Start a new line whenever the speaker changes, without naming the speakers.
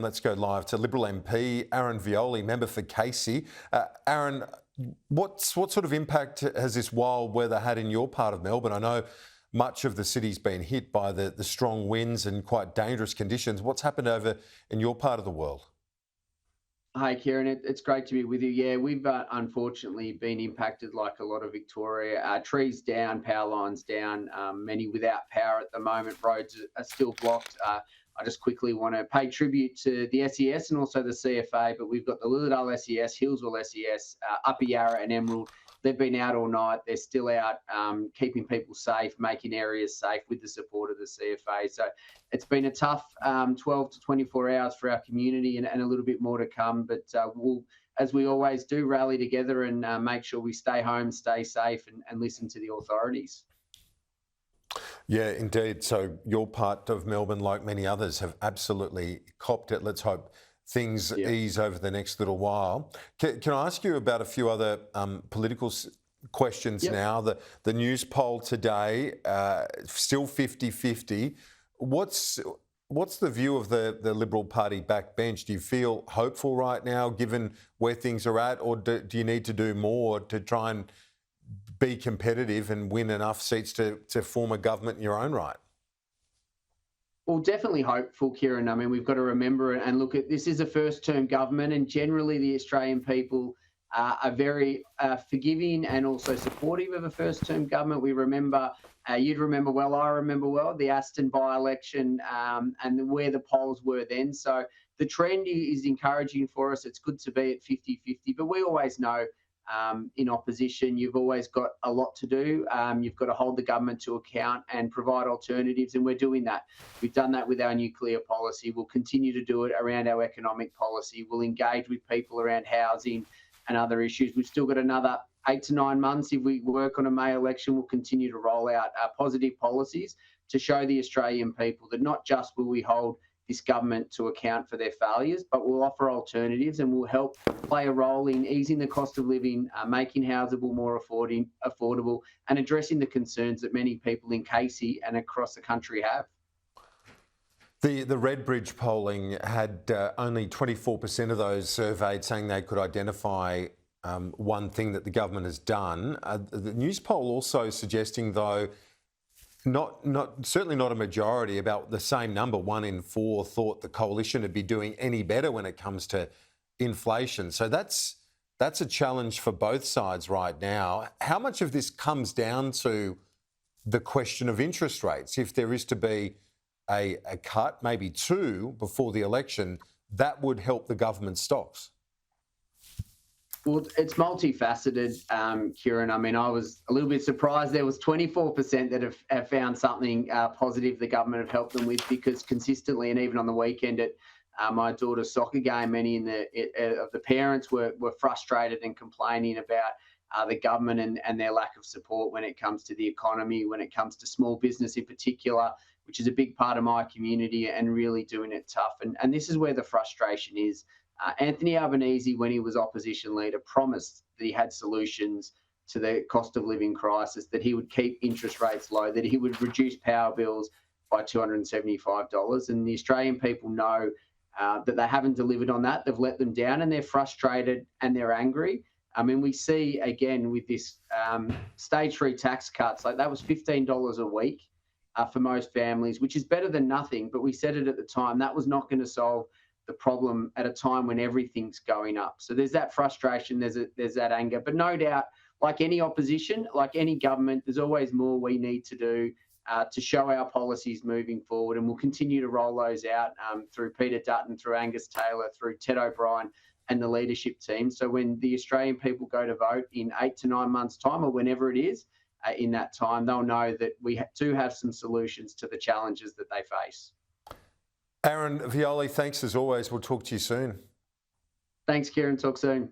Let's go live to Liberal MP Aaron Violi, member for Casey. Aaron, what sort of impact has this wild weather had in your part of Melbourne? I know much of the city's been hit by the strong winds and quite dangerous conditions. What's happened over in your part of the world?
Hi, Kieran. It's great to be with you. Yeah, we've unfortunately been impacted like a lot of Victoria. Trees down, power lines down, many without power at the moment. Roads are still blocked. I just quickly want to pay tribute to the SES and also the CFA, but we've got the Lilydale SES, Hillsville SES, Upper Yarra and Emerald. They've been out all night. They're still out keeping people safe, making areas safe with the support of the CFA. So it's been a tough 12 to 24 hours for our community and a little bit more to come. But we'll, as we always do, rally together and make sure we stay home, stay safe and listen to the authorities.
Yeah, indeed. So your part of Melbourne, like many others, have absolutely copped it. Let's hope things ease over the next little while. Can I ask you about a few other political questions now? The Newspoll today, still 50-50. What's the view of the Liberal Party backbench? Do you feel hopeful right now, given where things are at, or do you need to do more to try and be competitive and win enough seats to form a government in your own right?
Well, definitely hopeful, Kieran. I mean, we've got to remember and look at this is a first-term government, and generally the Australian people are very forgiving and also supportive of a first-term government. We remember, you'd remember well, I remember well, the Aston by-election and where the polls were then. So the trend is encouraging for us. It's good to be at 50-50, but we always know in opposition, you've always got a lot to do. You've got to hold the government to account and provide alternatives, and we're doing that. We've done that with our nuclear policy. We'll continue to do it around our economic policy. We'll engage with people around housing and other issues. We've still got another 8 to 9 months. If we work on a May election, we'll continue to roll out positive policies to show the Australian people that not just will we hold this government to account for their failures, but we'll offer alternatives and we'll help play a role in easing the cost of living, making housable more affordable, and addressing the concerns that many people in Casey and across the country have.
The Redbridge polling had only 24% of those surveyed saying they could identify one thing that the government has done. The Newspoll also suggesting, though, certainly not a majority, about the same number, 1 in 4, thought the coalition would be doing any better when it comes to inflation. So that's a challenge for both sides right now. How much of this comes down to the question of interest rates? If there is to be a cut, maybe 2, before the election, that would help the government stocks.
Well, it's multifaceted, Kieran. I mean, I was a little bit surprised there was 24% that have found something positive the government have helped them with, because consistently and even on the weekend at my daughter's soccer game, many of the parents were frustrated and complaining about the government and their lack of support when it comes to the economy, when it comes to small business in particular, which is a big part of my community, and really doing it tough. And this is where the frustration is. Anthony Albanese, when he was opposition leader, promised that he had solutions to the cost of living crisis, that he would keep interest rates low, that he would reduce power bills by $275. And the Australian people know that they haven't delivered on that. They've let them down, and they're frustrated and they're angry. I mean, we see again with this stage 3 tax cuts, like that was $15 a week for most families, which is better than nothing. But we said it at the time, that was not going to solve the problem at a time when everything's going up. So there's that frustration, there's that anger, but no doubt, like any opposition, like any government, there's always more we need to do to show our policies moving forward, and we'll continue to roll those out through Peter Dutton, through Angus Taylor, through Ted O'Brien and the leadership team. So when the Australian people go to vote in 8 to 9 months' time, or whenever it is in that time, they'll know that we do have some solutions to the challenges that they face.
Aaron Violi, thanks as always. We'll talk to you soon.
Thanks, Kieran. Talk soon.